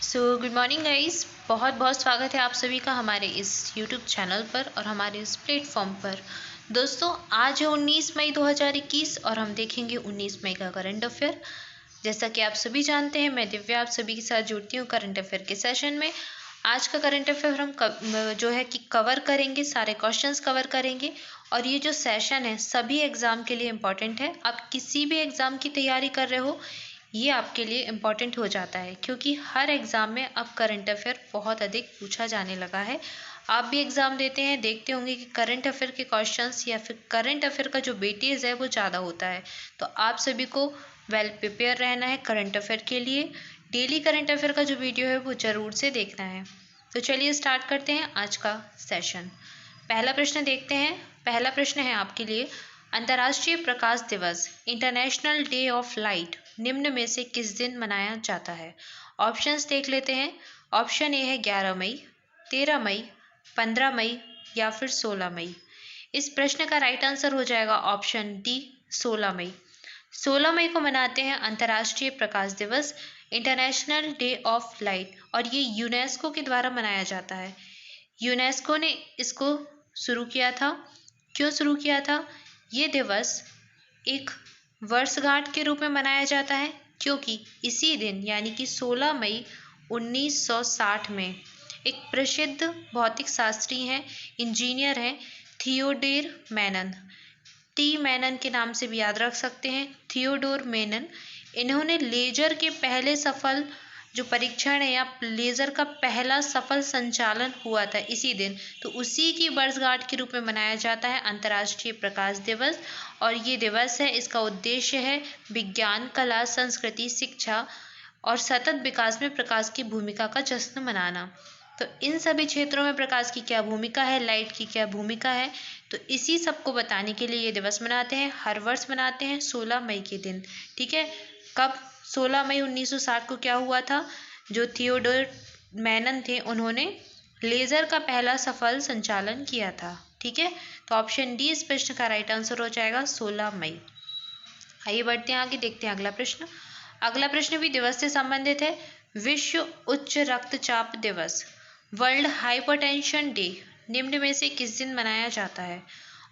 Good morning guys. बहुत बहुत स्वागत है आप सभी का हमारे इस यूट्यूब चैनल पर और हमारे इस प्लेटफॉर्म पर। दोस्तों, आज है 19 मई 2021 और हम देखेंगे 19 मई का करंट अफेयर। जैसा कि आप सभी जानते हैं, मैं दिव्या आप सभी के साथ जुड़ती हूँ करंट अफेयर के सेशन में। आज का करंट अफेयर हम जो है कि कवर करेंगे, सारे क्वेश्चंस कवर करेंगे। और ये जो सेशन है सभी एग्ज़ाम के लिए इम्पॉर्टेंट है। आप किसी भी एग्ज़ाम की तैयारी कर रहे हो, ये आपके लिए इम्पॉर्टेंट हो जाता है, क्योंकि हर एग्ज़ाम में अब करंट अफेयर बहुत अधिक पूछा जाने लगा है। आप भी एग्ज़ाम देते हैं, देखते होंगे कि करंट अफेयर के क्वेश्चंस या फिर करंट अफेयर का जो वेटेज है वो ज़्यादा होता है। तो आप सभी को वेल प्रिपेयर रहना है करंट अफेयर के लिए। डेली करंट अफेयर का जो वीडियो है वो ज़रूर से देखना है। तो चलिए स्टार्ट करते हैं आज का सेशन। पहला प्रश्न देखते हैं। पहला प्रश्न है आपके लिए, अंतर्राष्ट्रीय प्रकाश दिवस इंटरनेशनल डे ऑफ लाइट निम्न में से किस दिन मनाया जाता है? ऑप्शंस देख लेते हैं। ऑप्शन ए है 11 मई, 13 मई, 15 मई या फिर 16 मई। इस प्रश्न का राइट आंसर हो जाएगा ऑप्शन डी, 16 मई। 16 मई को मनाते हैं अंतर्राष्ट्रीय प्रकाश दिवस, इंटरनेशनल डे ऑफ लाइट, और ये यूनेस्को के द्वारा मनाया जाता है। यूनेस्को ने इसको शुरू किया था। क्यों शुरू किया था? ये दिवस एक वर्षगांठ के रूप में मनाया जाता है, क्योंकि इसी दिन यानी कि 16 मई 1960 में एक प्रसिद्ध भौतिक शास्त्री हैं, इंजीनियर हैं, थियोडोर मैनन, टी मैनन के नाम से भी याद रख सकते हैं, थियोडोर मैनन। इन्होंने लेजर के पहले सफल जो परीक्षण है या लेजर का पहला सफल संचालन हुआ था इसी दिन, तो उसी की वर्षगांठ के रूप में मनाया जाता है अंतर्राष्ट्रीय प्रकाश दिवस। और ये दिवस है, इसका उद्देश्य है विज्ञान, कला, संस्कृति, शिक्षा और सतत विकास में प्रकाश की भूमिका का जश्न मनाना। तो इन सभी क्षेत्रों में प्रकाश की क्या भूमिका है, लाइट की क्या भूमिका है, तो इसी सब को बताने के लिए ये दिवस मनाते हैं। हर वर्ष मनाते हैं 16 मई के दिन। ठीक है, कब? 16 मई 1960 को क्या हुआ था? जो थियोडोर मैनन थे, उन्होंने लेजर का पहला सफल संचालन किया था। ठीक है, तो ऑप्शन डी इस प्रश्न का राइट आंसर हो जाएगा 16 मई। आइए बढ़ते हैं आगे, देखते हैं अगला प्रश्न। अगला प्रश्न भी दिवस से संबंधित है। विश्व उच्च रक्तचाप दिवस, वर्ल्ड हाइपरटेंशन डे, निम्न में से किस दिन मनाया जाता है?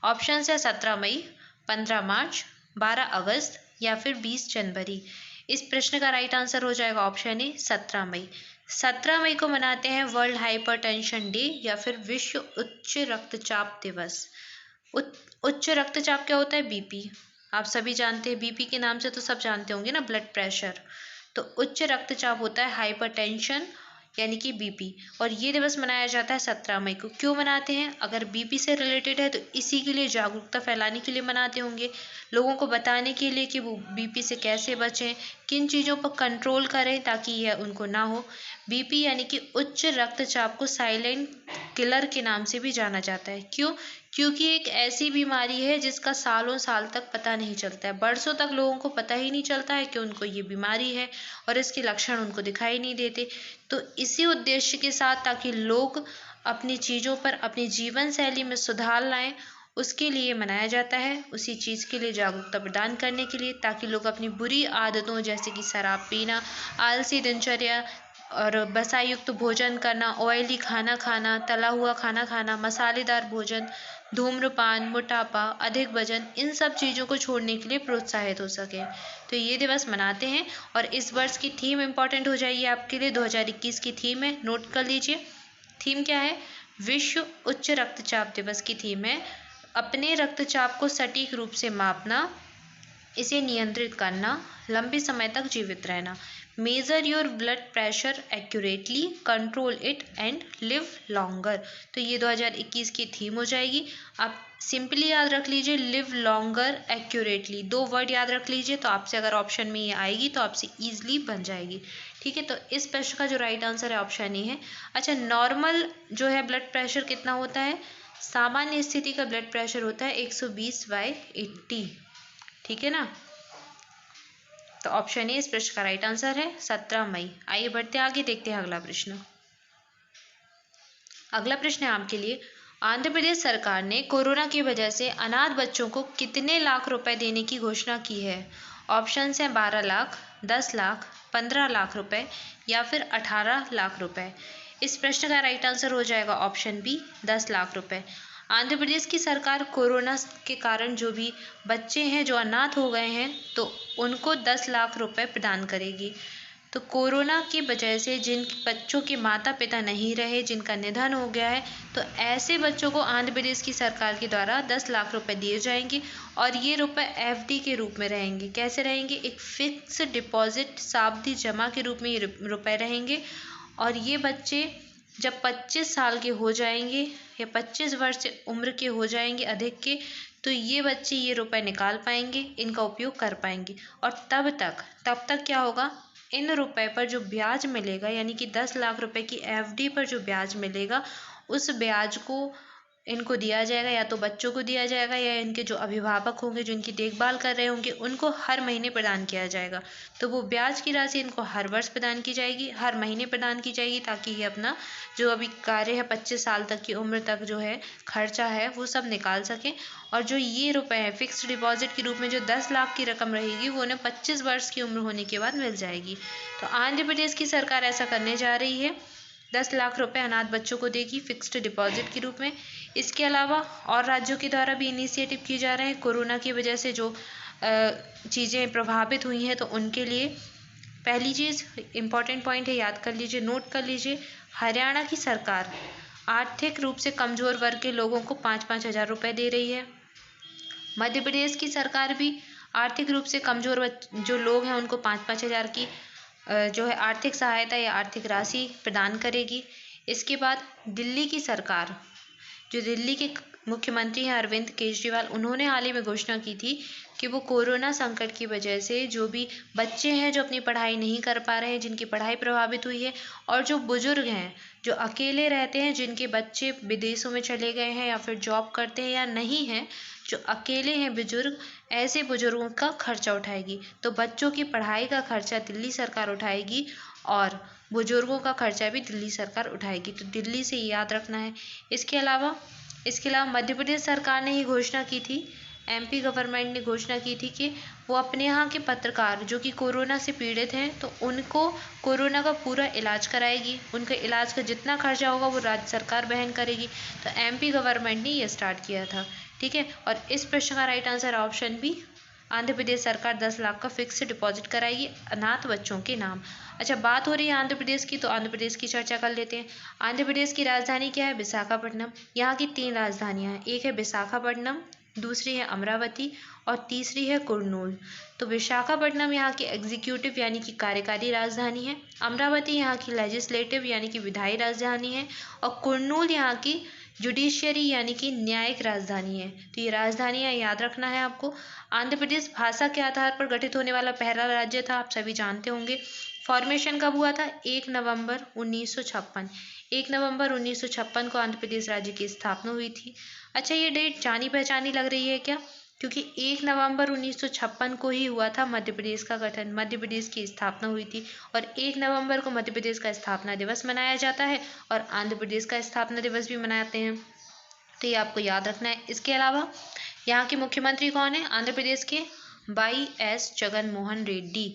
ऑप्शन है 17 मई, 15 मार्च, 12 अगस्त या फिर 20 जनवरी। इस प्रश्न का राइट आंसर हो जाएगा ऑप्शन ए, 17 मई। 17 मई को मनाते हैं वर्ल्ड हाइपरटेंशन डे या फिर विश्व उच्च रक्तचाप दिवस। उच्च रक्तचाप क्या होता है? बीपी। आप सभी जानते हैं, बीपी के नाम से तो सब जानते होंगे ना, ब्लड प्रेशर। तो उच्च रक्तचाप होता है हाइपरटेंशन यानी कि बीपी, और ये दिवस मनाया जाता है 17 मई को। क्यों मनाते हैं? अगर बीपी से रिलेटेड है तो इसी के लिए जागरूकता फैलाने के लिए मनाते होंगे, लोगों को बताने के लिए कि वो बीपी से कैसे बचें, किन चीज़ों पर कंट्रोल करें ताकि यह उनको ना हो। बीपी यानी कि उच्च रक्तचाप को साइलेंट किलर के नाम से भी जाना जाता है। क्यों? क्योंकि एक ऐसी बीमारी है जिसका सालों साल तक पता नहीं चलता है, बरसों तक लोगों को पता ही नहीं चलता है कि उनको ये बीमारी है और इसके लक्षण उनको दिखाई नहीं देते। तो इसी उद्देश्य के साथ, ताकि लोग अपनी चीज़ों पर, अपनी जीवन शैली में सुधार लाएं, उसके लिए मनाया जाता है। उसी चीज़ के लिए जागरूकता प्रदान करने के लिए, ताकि लोग अपनी बुरी आदतों जैसे कि शराब पीना, आलसी दिनचर्या और वसायुक्त भोजन करना, ऑयली खाना खाना, तला हुआ खाना खाना, मसालेदार भोजन, धूम्रपान, मोटापा, अधिक वजन, इन सब चीज़ों को छोड़ने के लिए प्रोत्साहित हो सके। तो ये दिवस मनाते हैं। और इस वर्ष की थीम इम्पॉर्टेंट हो जाएगी आपके लिए, 2021 की थीम है, नोट कर लीजिए। थीम क्या है? विश्व उच्च रक्तचाप दिवस की थीम है अपने रक्तचाप को सटीक रूप से मापना, इसे नियंत्रित करना, लंबे समय तक जीवित रहना। Major your blood pressure accurately, control it and live longer. तो ये 2021 की थीम हो जाएगी। आप सिंपली याद रख लीजिए, लिव लॉन्गर एक्यूरेटली, 2 वर्ड याद रख लीजिए। तो आपसे अगर ऑप्शन में ये आएगी तो आपसे ईजिली बन जाएगी। ठीक है, तो इस प्रश्न का जो राइट आंसर है ऑप्शन ए है। अच्छा, नॉर्मल जो है ब्लड प्रेशर कितना होता है? सामान्य स्थिति का ब्लड प्रेशर होता है 120/80। ठीक है ना, तो ऑप्शन ए इस प्रश्न का राइट आंसर है, 17 मई। आइए बढ़ते आगे, देखते हैं अगला प्रश्न। अगला प्रश्न है आपके लिए, आंध्र प्रदेश सरकार ने कोरोना की वजह से अनाथ बच्चों को कितने लाख रुपए देने की घोषणा की है? ऑप्शन है 12 लाख, 10 लाख, 15 लाख रुपए या फिर 18 लाख रुपए? इस प्रश्न का राइट आंसर हो जाएगा ऑप्शन बी, 10 लाख रुपए। आंध्र प्रदेश की सरकार कोरोना के कारण जो भी बच्चे हैं जो अनाथ हो गए हैं तो उनको 10 लाख रुपए प्रदान करेगी। तो कोरोना की वजह से जिन बच्चों के माता पिता नहीं रहे, जिनका निधन हो गया है, तो ऐसे बच्चों को आंध्र प्रदेश की सरकार के द्वारा 10 लाख रुपए दिए जाएंगे और ये रुपए एफडी के रूप में रहेंगे। कैसे रहेंगे? एक फिक्स डिपॉजिट सावधि जमा के रूप में ये रुपए रहेंगे। और ये बच्चे जब 25 साल के हो जाएंगे या 25 वर्ष उम्र के हो जाएंगे अधिक के, तो ये बच्चे ये रुपए निकाल पाएंगे, इनका उपयोग कर पाएंगे। और तब तक क्या होगा? इन रुपए पर जो ब्याज मिलेगा, यानी कि 10 लाख रुपए की एफडी पर जो ब्याज मिलेगा, उस ब्याज को इनको दिया जाएगा, या तो बच्चों को दिया जाएगा या इनके जो अभिभावक होंगे जो इनकी देखभाल कर रहे होंगे उनको हर महीने प्रदान किया जाएगा। तो वो ब्याज की राशि इनको हर वर्ष प्रदान की जाएगी, हर महीने प्रदान की जाएगी, ताकि ये अपना जो अभी कार्य है 25 साल तक की उम्र तक जो है खर्चा है वो सब निकाल सकें। और जो ये रुपए हैं फिक्स्ड डिपॉजिट के रूप में जो 10 लाख की रकम रहेगी वो उन्हें 25 वर्ष की उम्र होने के बाद मिल जाएगी। तो आंध्र प्रदेश की सरकार ऐसा करने जा रही है, 10 लाख रुपए अनाथ बच्चों को देगी फिक्स्ड डिपॉजिट के रूप में। इसके अलावा और राज्यों के द्वारा भी इनिशिएटिव किए जा रहे हैं। कोरोना की वजह से जो चीज़ें प्रभावित हुई हैं तो उनके लिए पहली चीज़ इम्पॉर्टेंट पॉइंट है, याद कर लीजिए, नोट कर लीजिए। हरियाणा की सरकार आर्थिक रूप से कमज़ोर वर्ग के लोगों को 5-5 हज़ार रुपये दे रही है। मध्य प्रदेश की सरकार भी आर्थिक रूप से कमज़ोर जो लोग हैं उनको 5-5 हज़ार की जो है आर्थिक सहायता या आर्थिक राशि प्रदान करेगी। इसके बाद दिल्ली की सरकार, जो दिल्ली के मुख्यमंत्री हैं अरविंद केजरीवाल, उन्होंने हाल ही में घोषणा की थी कि वो कोरोना संकट की वजह से जो भी बच्चे हैं जो अपनी पढ़ाई नहीं कर पा रहे हैं, जिनकी पढ़ाई प्रभावित हुई है, और जो बुजुर्ग हैं जो अकेले रहते हैं, जिनके बच्चे विदेशों में चले गए हैं या फिर जॉब करते हैं या नहीं हैं, जो अकेले हैं बुजुर्ग, ऐसे बुजुर्गों का खर्चा उठाएगी। तो बच्चों की पढ़ाई का खर्चा दिल्ली सरकार उठाएगी और बुजुर्गों का खर्चा भी दिल्ली सरकार उठाएगी। तो दिल्ली से याद रखना है। इसके अलावा मध्य प्रदेश सरकार ने ही घोषणा की थी, एमपी गवर्नमेंट ने घोषणा की थी कि वो अपने यहाँ के पत्रकार जो कि कोरोना से पीड़ित हैं तो उनको कोरोना का पूरा इलाज कराएगी। उनके इलाज का जितना खर्चा होगा वो राज्य सरकार वहन करेगी। तो एमपी गवर्नमेंट ने ये स्टार्ट किया था, ठीक है। और इस प्रश्न का right answer option B, Andhra Pradesh सरकार 10 लाख का फिक्स्ड डिपॉजिट कराएगी अनाथ बच्चों के नाम। अच्छा, बात हो रही है आंध्र प्रदेश की, तो आंध्र प्रदेश की चर्चा कर लेते हैं। आंध्र प्रदेश की राजधानी क्या है? विशाखापट्टनम। यहाँ की 3 राजधानियाँ हैं, एक है विशाखापट्टनम, दूसरी है अमरावती और तीसरी है कुर्नूल। तो विशाखापट्टनम यहाँ की एग्जीक्यूटिव यानी कि कार्यकारी राजधानी है, अमरावती यहाँ की लेजिस्लेटिव यानी कि विधायी राजधानी है, और कुर्नूल यहाँ की जुडिशियरी यानी कि न्यायिक राजधानी है। तो ये राजधानियाँ याद रखना है आपको। आंध्र प्रदेश भाषा के आधार पर गठित होने वाला पहला राज्य था, आप सभी जानते होंगे। फॉर्मेशन कब हुआ था? 1 नवंबर 1956। 1 नवंबर 1956 को आंध्र प्रदेश राज्य की स्थापना हुई थी। अच्छा, ये डेट जानी पहचानी लग रही है क्या? क्योंकि 1 नवंबर 1956 को ही हुआ था मध्य प्रदेश का गठन, मध्य प्रदेश की स्थापना हुई थी, और 1 नवंबर को मध्य प्रदेश का स्थापना दिवस मनाया जाता है और आंध्र प्रदेश का स्थापना दिवस भी मनाते हैं। तो ये आपको याद रखना है। इसके अलावा यहाँ के मुख्यमंत्री कौन है आंध्र प्रदेश के? Y S Jagan Mohan Reddy.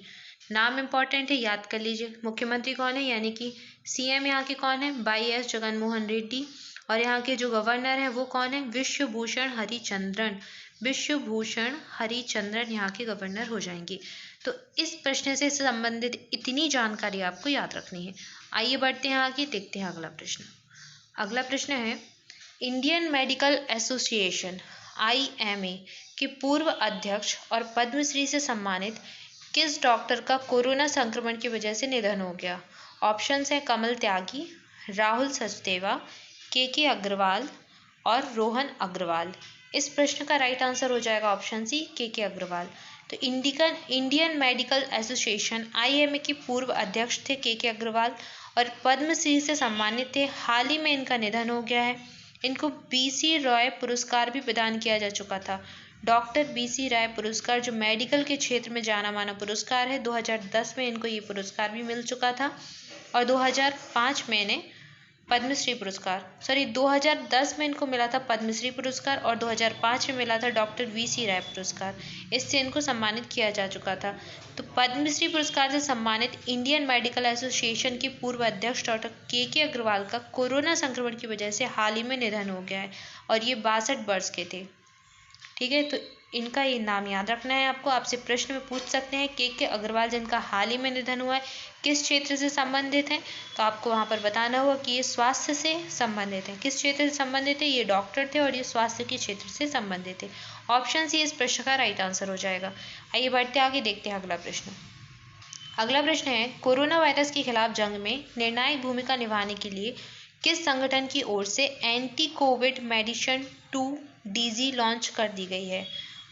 नाम इम्पॉर्टेंट है, याद कर लीजिए। मुख्यमंत्री कौन है, यानी कि सीएम यहाँ के कौन है? Y S Jagan Mohan Reddy. और यहाँ के जो गवर्नर हैं वो कौन है? विश्वभूषण हरिचंद्रन। विश्वभूषण हरिचंद्रन यहाँ के गवर्नर हो जाएंगे। तो इस प्रश्न से संबंधित इतनी जानकारी आपको याद रखनी है। आइए बढ़ते हैं आगे, देखते हैं अगला प्रश्न। अगला प्रश्न है, इंडियन मेडिकल एसोसिएशन IMA के पूर्व अध्यक्ष और पद्मश्री से सम्मानित किस डॉक्टर का कोरोना संक्रमण की वजह से निधन हो गया? ऑप्शंस हैं कमल त्यागी, राहुल सचदेवा, के अग्रवाल और रोहन अग्रवाल। इस प्रश्न का राइट आंसर हो जाएगा ऑप्शन सी, के अग्रवाल। तो इंडियन मेडिकल एसोसिएशन IMA के पूर्व अध्यक्ष थे के अग्रवाल और पद्मश्री से सम्मानित थे। हाल ही में इनका निधन हो गया है। इनको BC रॉय पुरस्कार भी प्रदान किया जा चुका था। डॉक्टर BC रॉय पुरस्कार जो मेडिकल के क्षेत्र में जाना माना पुरस्कार है, 2010 में इनको ये पुरस्कार भी मिल चुका था और 2005 में इन्हें पद्मश्री पुरस्कार, सॉरी 2010 में इनको मिला था पद्मश्री पुरस्कार और 2005 में मिला था डॉक्टर वी.सी. राय पुरस्कार। इससे इनको सम्मानित किया जा चुका था। तो पद्मश्री पुरस्कार से सम्मानित इंडियन मेडिकल एसोसिएशन के पूर्व अध्यक्ष डॉक्टर के अग्रवाल का कोरोना संक्रमण की वजह से हाल ही में निधन हो गया है और ये 62 वर्ष के थे। ठीक है, तो इनका ये नाम याद रखना है आपको। आपसे प्रश्न में पूछ सकते हैं के अग्रवाल जिनका हाल ही में निधन हुआ है किस क्षेत्र से संबंधित हैं, तो आपको वहाँ पर बताना होगा कि ये स्वास्थ्य से संबंधित हैं। किस क्षेत्र से संबंधित है? ये डॉक्टर थे और ये स्वास्थ्य के क्षेत्र से संबंधित थे। ऑप्शन सी इस प्रश्न का राइट आंसर हो जाएगा। आइए बढ़ते आगे, देखते हैं अगला प्रश्न। अगला प्रश्न है, कोरोना वायरस के खिलाफ जंग में निर्णायक भूमिका निभाने के लिए किस संगठन की ओर से anti Covid medicine 2 DG launch कर दी गई है?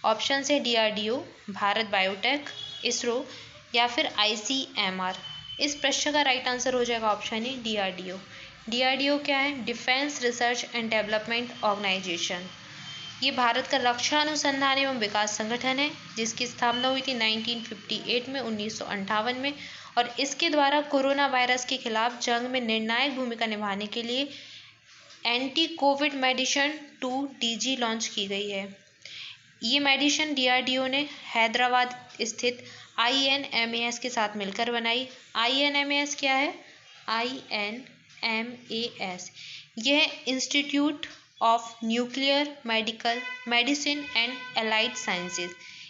ऑप्शन है DRDO, भारत बायोटेक, इसरो या फिर ICMR। इस प्रश्न का राइट आंसर हो जाएगा ऑप्शन ए DRDO। DRDO क्या है? Defence research and development organisation. ये भारत का रक्षा अनुसंधान एवं विकास संगठन है जिसकी स्थापना हुई थी 1958 में 1958 में, और इसके द्वारा कोरोना वायरस के खिलाफ जंग में निर्णायक भूमिका निभाने के लिए anti Covid medicine 2 DG launch की गई है। ये मेडिसिन DRDO ने हैदराबाद स्थित INMAS के साथ मिलकर बनाई। INMAS क्या है? INMAS यह institute of nuclear medical medicine and allied sciences,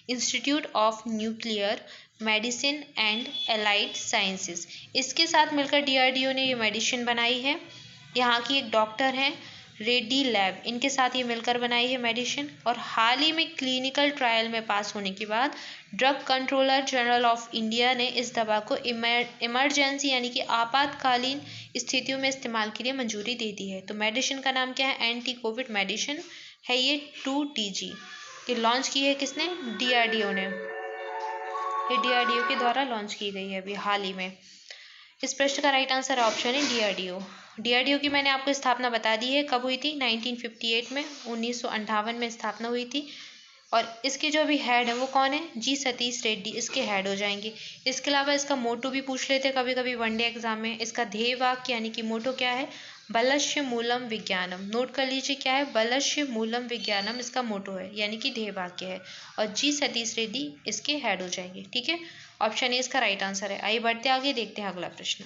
institute of nuclear medicine and allied sciences, इसके साथ मिलकर DRDO ने ये मेडिसिन बनाई है। यहाँ की एक डॉक्टर हैं रेड्डी लैब, इनके साथ ये मिलकर बनाई है मेडिसिन, और हाल ही में क्लिनिकल ट्रायल में पास होने के बाद drug controller general of India ने इस दवा को इमरजेंसी यानी कि आपातकालीन स्थितियों में इस्तेमाल के लिए मंजूरी दे दी है। तो मेडिसिन का नाम क्या है? एंटी कोविड मेडिसिन है ये 2 डीजी। ये लॉन्च की है किसने? DRDO ने। ये DRDO के द्वारा लॉन्च की गई है अभी हाल ही में। इस प्रश्न का राइट आंसर ऑप्शन है DRDO। DRDO की मैंने आपको स्थापना बता दी है, कब हुई थी? 1958 में, 1958 में स्थापना हुई थी। और इसके जो अभी हेड है वो कौन है? G सतीश रेड्डी इसके हेड हो जाएंगे। इसके अलावा इसका मोटो भी पूछ लेते कभी कभी वनडे एग्जाम में। इसका ध्येय वाक्य यानी कि मोटो क्या है? बलस्य मूलम विज्ञानम। नोट कर लीजिए क्या है? बलस्य मूलम विज्ञानम इसका मोटो है यानी कि ध्येय वाक्य है, और G सतीश रेड्डी इसके हेड हो जाएंगे। ठीक है, ऑप्शन ए इसका राइट आंसर है। आइए बढ़ते आगे, देखते हैं अगला प्रश्न।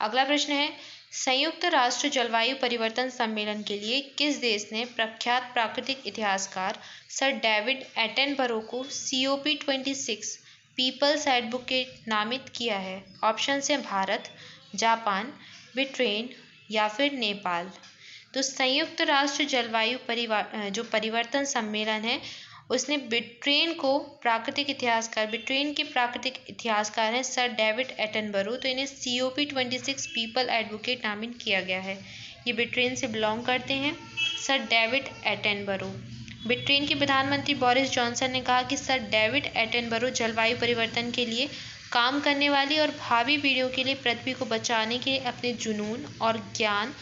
अगला प्रश्न है, संयुक्त राष्ट्र जलवायु परिवर्तन सम्मेलन के लिए किस देश ने प्रख्यात प्राकृतिक इतिहासकार सर डेविड एटनबरो को COP26 पीपल्स एडवोकेट नामित किया है? ऑप्शन है भारत, जापान, ब्रिटेन या फिर नेपाल। तो संयुक्त राष्ट्र जलवायु परिवर्तन सम्मेलन है, उसने ब्रिटेन के प्राकृतिक इतिहासकार हैं सर डेविड एटनबरो, तो इन्हें COP26 पीपल एडवोकेट नामित किया गया है। ये ब्रिटेन से बिलोंग करते हैं, सर डेविड एटनबरो। ब्रिटेन के प्रधानमंत्री बोरिस जॉनसन ने कहा कि सर डेविड एटनबरो जलवायु परिवर्तन के लिए काम करने वाली और भावी पीढ़ियों के लिए पृथ्वी को बचाने के अपने जुनून और ज्ञान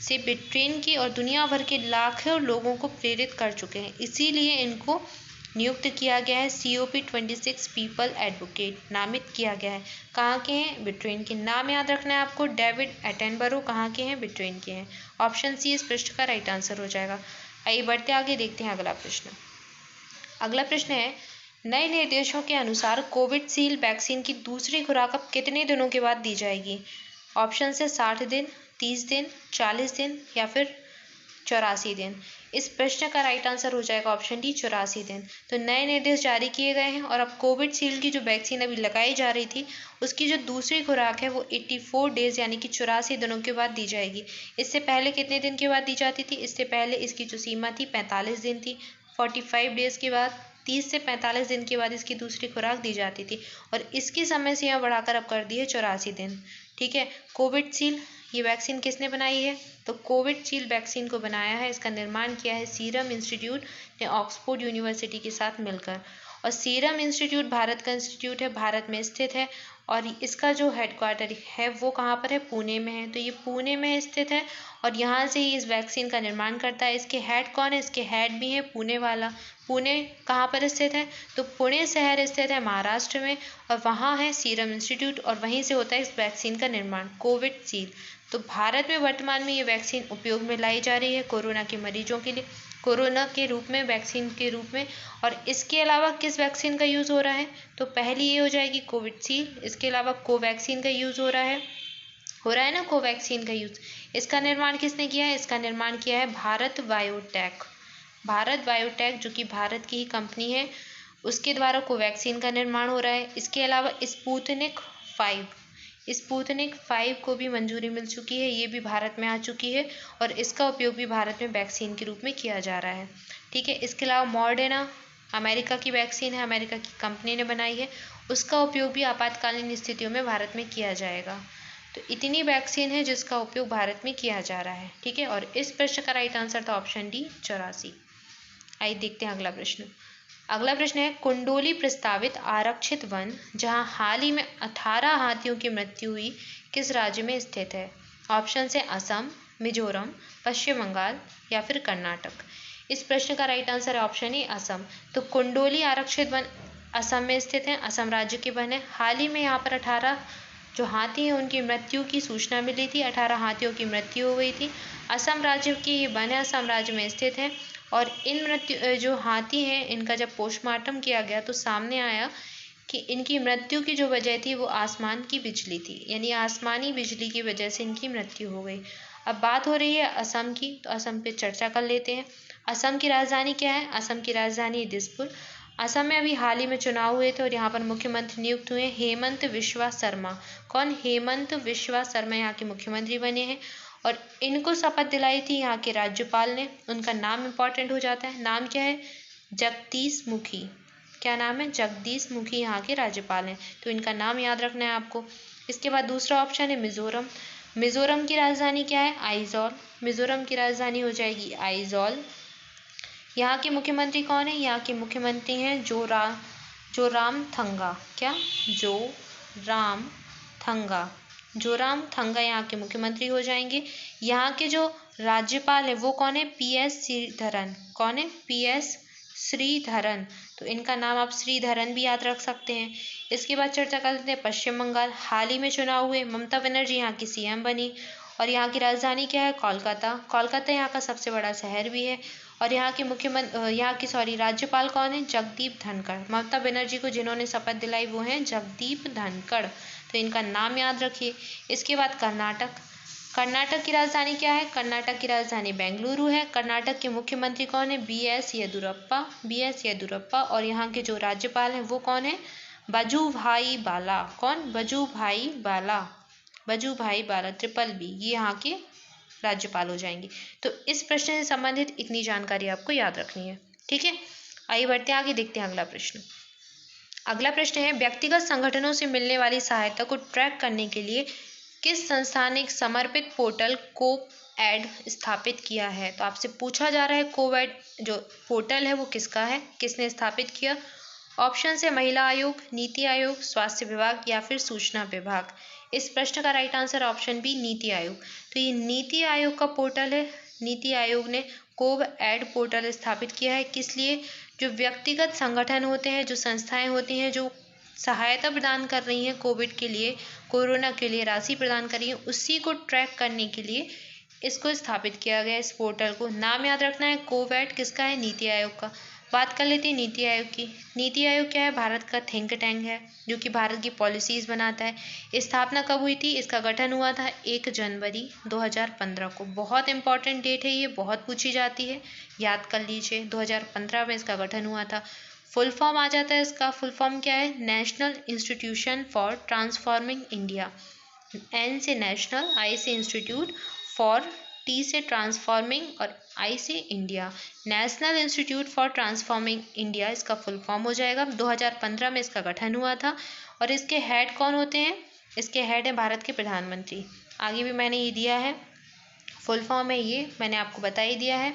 से ब्रिटेन के और दुनिया भर के लाखों लोगों को प्रेरित कर चुके हैं, इसीलिए इनको नियुक्त किया गया है, COP26 पीपल एडवोकेट नामित किया गया है। कहाँ के हैं? ब्रिटेन के। नाम याद रखना है आपको, डेविड एटनबरो कहाँ के हैं? ब्रिटेन के हैं। ऑप्शन सी इस प्रश्न का राइट आंसर हो जाएगा। आइए बढ़ते आगे, देखते हैं अगला प्रश्न। अगला प्रश्न है, नए निर्देशों के अनुसार कोविशील्ड वैक्सीन की दूसरी खुराक अब कितने दिनों के बाद दी जाएगी? ऑप्शन से 60 दिन, 30 दिन, 40 दिन या फिर 84 दिन। इस प्रश्न का राइट आंसर हो जाएगा ऑप्शन डी 84 दिन। तो नए निर्देश जारी किए गए हैं और अब कोविशील्ड की जो वैक्सीन अभी लगाई जा रही थी उसकी जो दूसरी खुराक है वो 84 डेज यानी कि 84 दिनों के बाद दी जाएगी। इससे पहले कितने दिन के बाद दी जाती थी? इससे पहले इसकी जो सीमा थी 45 दिन थी। 45 डेज के बाद 30 से 45 दिन के बाद इसकी दूसरी खुराक दी जाती थी, और इसकी समय सीमा बढ़ाकर अब कर दी है 84 दिन। ठीक है, कोविशील्ड ये वैक्सीन किसने बनाई है? तो कोविशील्ड वैक्सीन को बनाया है, इसका निर्माण किया है सीरम इंस्टीट्यूट ने ऑक्सफोर्ड यूनिवर्सिटी के साथ मिलकर। और सीरम इंस्टीट्यूट भारत का इंस्टीट्यूट है, भारत में स्थित है, और इसका जो हेडक्वार्टर है वो कहाँ पर है, पुणे में है। तो ये पुणे में स्थित है और यहाँ से ही इस वैक्सीन का निर्माण करता है। इसके हेड कौन है, इसके हेड भी है पुणे वाला। पुणे कहाँ पर स्थित है, तो पुणे शहर स्थित है महाराष्ट्र में और वहाँ है सीरम इंस्टीट्यूट और वहीं से होता है इस वैक्सीन का निर्माण, कोविशील्ड। तो भारत में वर्तमान में ये वैक्सीन उपयोग में लाई जा रही है कोरोना के मरीजों के लिए, कोरोना के रूप में, वैक्सीन के रूप में। और इसके अलावा किस वैक्सीन का यूज़ हो रहा है, तो पहली ये हो जाएगी कोविशील्ड। इसके अलावा कोवैक्सीन का यूज़ हो रहा है ना, कोवैक्सीन का यूज़। इसका निर्माण किसने किया है, इसका निर्माण किया है भारत बायोटेक। भारत बायोटेक जो कि भारत की ही कंपनी है, उसके द्वारा कोवैक्सीन का निर्माण हो रहा है। इसके अलावा स्पुतनिक 5 को भी मंजूरी मिल चुकी है, ये भी भारत में आ चुकी है और इसका उपयोग भी भारत में वैक्सीन के रूप में किया जा रहा है। ठीक है। इसके अलावा मॉडर्ना अमेरिका की वैक्सीन है, अमेरिका की कंपनी ने बनाई है, उसका उपयोग भी आपातकालीन स्थितियों में भारत में किया जाएगा। तो इतनी वैक्सीन है जिसका उपयोग भारत में किया जा रहा है। ठीक है। और इस प्रश्न का राइट आंसर था ऑप्शन डी 84। आइए देखते हैं अगला प्रश्न। अगला प्रश्न है, कुंडोली प्रस्तावित आरक्षित वन जहां हाल ही में 18 हाथियों की मृत्यु हुई किस राज्य में स्थित है। ऑप्शन है असम, मिजोरम, पश्चिम बंगाल या फिर कर्नाटक। इस प्रश्न का राइट आंसर है ऑप्शन ए असम। तो कुंडोली आरक्षित वन असम में स्थित है, असम राज्य के वन है। हाल ही में यहाँ पर 18 जो हाथी हैं उनकी मृत्यु की सूचना मिली थी, 18 हाथियों की मृत्यु हो गई थी। असम राज्य की ये वन है, असम राज्य में स्थित है। और इन जो हाथी हैं इनका जब पोस्टमार्टम किया गया तो सामने आया कि इनकी मृत्यु की जो वजह थी वो आसमान की बिजली थी, यानी आसमानी बिजली की वजह से इनकी मृत्यु हो गई। अब बात हो रही है असम की, तो असम पे चर्चा कर लेते हैं। असम की राजधानी क्या है, असम की राजधानी दिसपुर। असम में अभी हाल ही में चुनाव हुए थे और यहाँ पर मुख्यमंत्री नियुक्त हुए हेमंत बिस्वा शर्मा। कौन, हेमंत बिस्वा शर्मा यहाँ के मुख्यमंत्री बने हैं और इनको शपथ दिलाई थी यहाँ के राज्यपाल ने। उनका नाम इम्पॉर्टेंट हो जाता है, नाम क्या है, जगदीश मुखी। क्या नाम है, जगदीश मुखी यहाँ के राज्यपाल हैं, तो इनका नाम याद रखना है आपको। इसके बाद दूसरा ऑप्शन है मिजोरम। मिजोरम की राजधानी क्या है, आइजॉल। मिजोरम की राजधानी हो जाएगी आइजॉल। यहाँ के मुख्यमंत्री कौन है, यहाँ के मुख्यमंत्री हैं जोरामथंगा। क्या, जोरामथंगा यहाँ के मुख्यमंत्री हो जाएंगे। यहाँ के जो राज्यपाल है वो कौन है, PS श्रीधरन। कौन है, PS श्रीधरन। तो इनका नाम आप श्रीधरन भी याद रख सकते हैं। इसके बाद चर्चा कर लेते हैं पश्चिम बंगाल। हाल ही में चुनाव हुए, ममता बनर्जी यहाँ की CM बनी और यहाँ की राजधानी क्या है, कोलकाता। कोलकाता यहाँ का सबसे बड़ा शहर भी है और यहाँ के राज्यपाल कौन है, जगदीप धनखड़। ममता बनर्जी को जिन्होंने शपथ दिलाई वो हैं जगदीप धनखड़, तो इनका नाम याद रखिए। इसके बाद कर्नाटक। कर्नाटक की राजधानी क्या है, कर्नाटक की राजधानी बेंगलुरु है। कर्नाटक के मुख्यमंत्री कौन है, BS येदुरप्पा। और यहाँ के जो राज्यपाल हैं वो कौन है, वजुभाई बाला। कौन, वजुभाई बाला BBB, ये यहाँ के राज्यपाल हो जाएंगे। तो इस प्रश्न से संबंधित इतनी जानकारी आपको याद रखनी है। ठीक है। आइए बढ़ते हैं आगे, देखते हैं अगला प्रश्न। अगला प्रश्न है, व्यक्तिगत संगठनों से मिलने वाली सहायता को ट्रैक करने के लिए किस संस्था ने एक समर्पित पोर्टल कोवैड स्थापित किया है। तो आपसे पूछा जा रहा है कोवैड जो पोर्टल है वो किसका है, किसने स्थापित किया। ऑप्शन है महिला आयोग, नीति आयोग, स्वास्थ्य विभाग या फिर सूचना विभाग। इस प्रश्न का right answer option B NITI Aayog. तो ये नीति आयोग का पोर्टल है। नीति आयोग ने कोवैड पोर्टल स्थापित किया है, किस लिए, जो व्यक्तिगत संगठन होते हैं, जो संस्थाएं होती हैं जो सहायता प्रदान कर रही हैं कोविड के लिए, कोरोना के लिए राशि प्रदान कर रही हैं, उसी को ट्रैक करने के लिए इसको स्थापित किया गया। इस पोर्टल को नाम याद रखना है, कोवैड किसका है, नीति आयोग का। बात कर लेते हैं नीति आयोग की। नीति आयोग क्या है, भारत का थिंक टैंक है जो कि भारत की पॉलिसीज़ बनाता है। स्थापना कब हुई थी, इसका गठन हुआ था 1 जनवरी 2015 को। बहुत इंपॉर्टेंट डेट है ये, बहुत पूछी जाती है, याद कर लीजिए। 2015 में इसका गठन हुआ था। फुल फॉर्म आ जाता है इसका, फुल फॉर्म क्या है, national institution for transforming India. N से नेशनल, I से इंस्टीट्यूट, फॉर T से ट्रांसफॉर्मिंग और I से India. National institute for transforming India इसका फुल फॉर्म हो जाएगा। 2015 में इसका गठन हुआ था और इसके हेड कौन होते हैं, इसके हेड है भारत के प्रधानमंत्री। आगे भी मैंने ये दिया है, फुल फॉर्म है ये, मैंने आपको बता ही दिया है।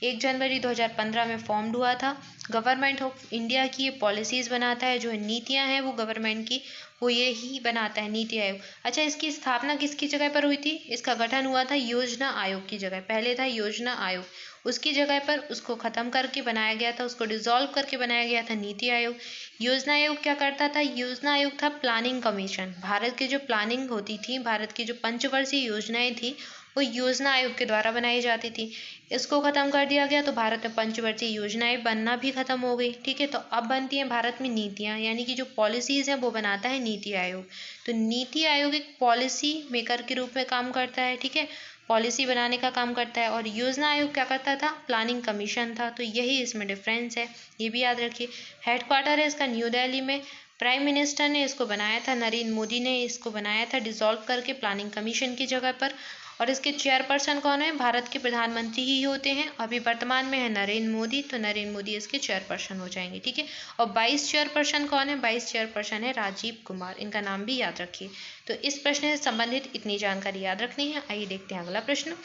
1 जनवरी 2015 में फॉर्म्ड हुआ था। गवर्नमेंट ऑफ इंडिया की ये पॉलिसीज़ बनाता है, जो नीतियाँ हैं वो गवर्नमेंट की वो यही बनाता है, नीति आयोग। अच्छा, इसकी स्थापना किसकी जगह पर हुई थी? इसका गठन हुआ था योजना आयोग की जगह। पहले था योजना आयोग, उसकी जगह पर उसको खत्म करके बनाया गया था, उसको डिसॉल्व करके बनाया गया था नीति आयोग। योजना आयोग क्या करता था? योजना आयोग था प्लानिंग कमीशन। भारत की जो प्लानिंग होती थी, भारत की जो पंचवर्षीय योजनाएं थी, वो योजना आयोग के द्वारा बनाई जाती थी। इसको खत्म कर दिया गया तो भारत में पंचवर्षीय योजनाएं बनना भी खत्म हो गई। ठीक है, तो अब बनती हैं भारत में नीतियां, यानी कि जो पॉलिसीज हैं वो बनाता है नीति आयोग। तो नीति आयोग एक पॉलिसी मेकर के रूप में काम करता है। ठीक है, पॉलिसी बनाने का काम करता है। और योजना आयोग क्या करता था? प्लानिंग कमीशन था। तो यही इसमें डिफरेंस है, ये भी याद रखिए। हेडक्वार्टर है इसका न्यू दिल्ली में। प्राइम मिनिस्टर ने इसको बनाया था, नरेंद्र मोदी ने इसको बनाया था डिसॉल्व करके प्लानिंग कमीशन की जगह पर। और इसके चेयरपर्सन कौन है? भारत के प्रधानमंत्री ही होते हैं। अभी वर्तमान में है नरेंद्र मोदी, तो नरेंद्र मोदी इसके चेयरपर्सन हो जाएंगे। ठीक है, और 22 चेयरपर्सन कौन है? 22 चेयरपर्सन है राजीव कुमार, इनका नाम भी याद रखिए। तो इस प्रश्न से संबंधित इतनी जानकारी याद रखनी है। आइए देखते हैं अगला प्रश्न।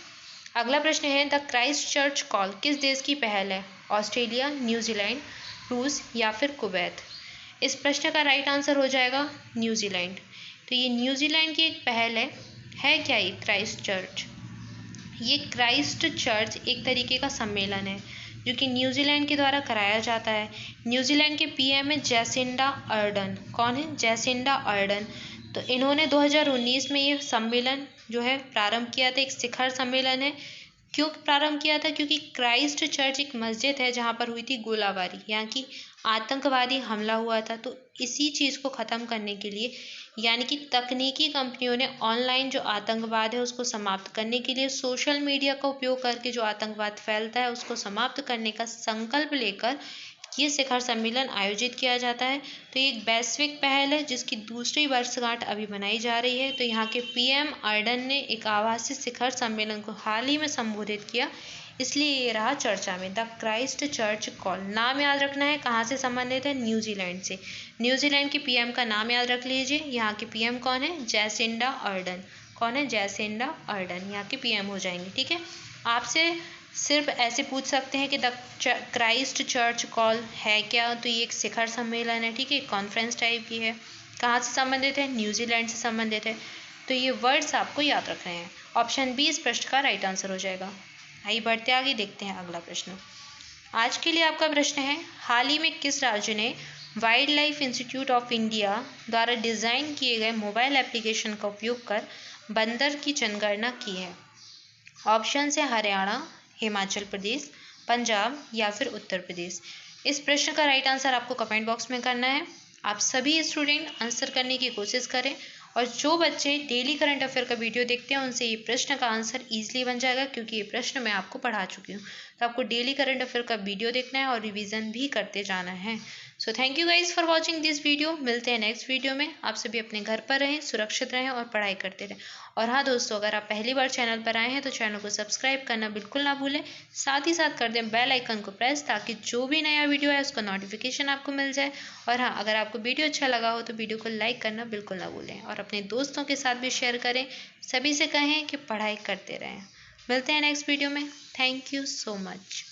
अगला प्रश्न है, द क्राइस्ट चर्च कॉल किस देश की पहल है? ऑस्ट्रेलिया, न्यूजीलैंड, रूस या फिर कुवैत? इस प्रश्न का राइट आंसर हो जाएगा न्यूजीलैंड। तो ये न्यूजीलैंड की एक पहल है क्या ये क्राइस्ट चर्च? ये क्राइस्ट चर्च एक तरीके का सम्मेलन है जो कि न्यूजीलैंड के द्वारा कराया जाता है। न्यूजीलैंड के पीएम है जैसिंडा अर्डन। कौन है? Jacinda Ardern. तो इन्होंने 2019 में ये सम्मेलन जो है प्रारंभ किया था, एक शिखर सम्मेलन है। क्यों प्रारंभ किया था? क्योंकि क्राइस्ट चर्च एक मस्जिद है जहाँ पर हुई थी गोलाबारी, यहाँ की आतंकवादी हमला हुआ था। तो इसी चीज़ को ख़त्म करने के लिए, यानी कि तकनीकी कंपनियों ने ऑनलाइन जो आतंकवाद है उसको समाप्त करने के लिए सोशल मीडिया का उपयोग करके जो आतंकवाद फैलता है उसको समाप्त करने का संकल्प लेकर ये शिखर सम्मेलन आयोजित किया जाता है। तो ये एक वैश्विक पहल है जिसकी दूसरी वर्षगांठ अभी मनाई जा रही है। तो यहाँ के पीएम अर्डन ने एक आभासी शिखर सम्मेलन को हाल ही में संबोधित किया, इसलिए ये रहा चर्चा में। द क्राइस्ट चर्च कॉल, नाम याद रखना है, कहाँ से संबंधित है? न्यूजीलैंड से। न्यूजीलैंड के पीएम का नाम याद रख लीजिए। यहाँ के पीएम कौन है? Jacinda Ardern. कौन है? जैसिंडा अर्डन यहाँ के पीएम हो जाएंगे। ठीक है, आपसे सिर्फ ऐसे पूछ सकते हैं कि द क्राइस्ट चर्च कॉल है क्या? तो ये एक शिखर सम्मेलन है। ठीक है, कॉन्फ्रेंस टाइप की है। कहाँ से संबंधित है? न्यूजीलैंड से संबंधित है। तो ये वर्ड्स आपको याद रखने हैं। ऑप्शन बी इस प्रश्न का राइट आंसर हो जाएगा। आइए बढ़ते आगे, देखते हैं अगला प्रश्न। आज के लिए आपका प्रश्न है, हाल ही में किस राज्य ने wild life institute of India द्वारा डिज़ाइन किए गए मोबाइल एप्लीकेशन का उपयोग कर बंदर की जनगणना की है? ऑप्शन है हरियाणा, हिमाचल प्रदेश, पंजाब या फिर उत्तर प्रदेश। इस प्रश्न का राइट आंसर आपको कमेंट बॉक्स में करना है। आप सभी स्टूडेंट आंसर करने की कोशिश करें, और जो बच्चे डेली करंट अफेयर का वीडियो देखते हैं उनसे ये प्रश्न का आंसर ईजिली बन जाएगा, क्योंकि ये प्रश्न मैं आपको पढ़ा चुकी हूँ। तो आपको डेली करंट अफेयर का वीडियो देखना है और रिवीजन भी करते जाना है। So thank you guys for watching this video. मिलते हैं नेक्स्ट वीडियो में। आप सभी अपने घर पर रहें, सुरक्षित रहें और पढ़ाई करते रहें। और हाँ दोस्तों, अगर आप पहली बार चैनल पर आए हैं तो चैनल को सब्सक्राइब करना बिल्कुल ना भूलें। साथ ही साथ कर दें बेल आइकन को प्रेस, ताकि जो भी नया वीडियो है उसका नोटिफिकेशन आपको मिल जाए। और हाँ, अगर आपको वीडियो अच्छा लगा हो तो वीडियो को लाइक करना बिल्कुल ना भूलें, और अपने दोस्तों के साथ भी शेयर करें। सभी से कहें कि पढ़ाई करते रहें। मिलते हैं नेक्स्ट वीडियो में। Thank you so much.